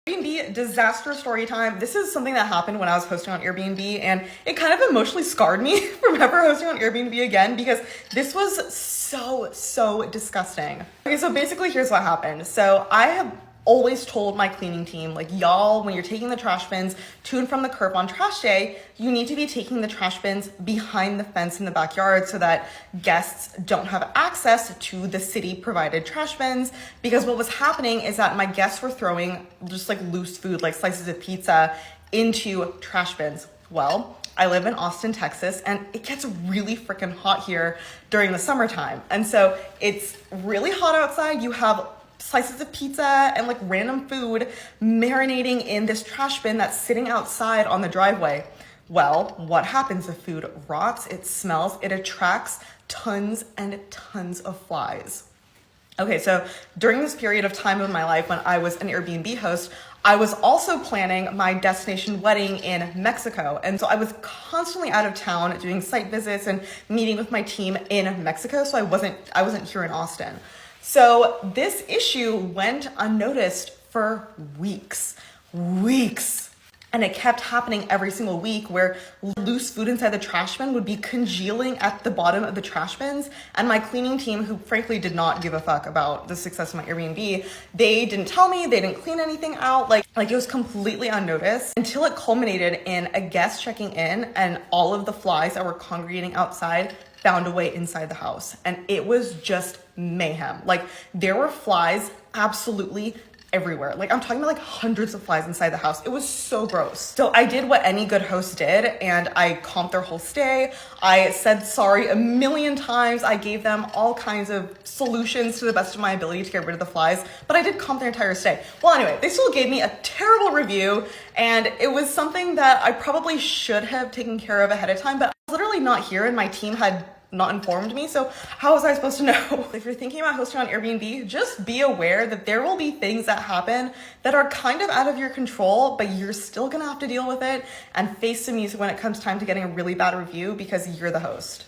Airbnb disaster story time. This is something that happened when I was hosting on Airbnb, and it kind of emotionally scarred me from ever hosting on Airbnb again because this was so disgusting. Okay, so basically here's what happened. So I have always told my cleaning team, like, y'all, when you're taking the trash bins to and from the curb on trash day, you need to be taking the trash bins behind the fence in the backyard so that guests don't have access to the city provided trash bins. Because what was happening is that my guests were throwing just like loose food, like slices of pizza, into trash bins. Well, I live in Austin, Texas, and it gets really freaking hot here during the summertime. And so it's really hot outside. You have slices of pizza and like random food marinating in this trash bin that's sitting outside on the driveway. Well, what happens? The food rots, it smells, it attracts tons and tons of flies. Okay, so during this period of time of my life when I was an Airbnb host, I was also planning my destination wedding in Mexico. And so I was constantly out of town doing site visits and meeting with my team in Mexico. So I wasn't here in Austin. So this issue went unnoticed for weeks. And it kept happening every single week where loose food inside the trash bin would be congealing at the bottom of the trash bins. And my cleaning team, who frankly did not give a fuck about the success of my Airbnb, they didn't tell me, they didn't clean anything out. Like it was completely unnoticed until it culminated in a guest checking in and all of the flies that were congregating outside found a way inside the house. And it was just mayhem. Like there were flies absolutely everywhere. Like I'm talking about like hundreds of flies inside the house. It was so gross. So I did what any good host did, and I comped their whole stay. I said sorry a million times. I gave them all kinds of solutions to the best of my ability to get rid of the flies, but I did comp their entire stay. Well, anyway, they still gave me a terrible review, and it was something that I probably should have taken care of ahead of time, but I was literally not here and my team had not informed me, so how was I supposed to know? If you're thinking about hosting on Airbnb, just be aware that there will be things that happen that are kind of out of your control, but you're still gonna have to deal with it and face the music when it comes time to getting a really bad review because you're the host.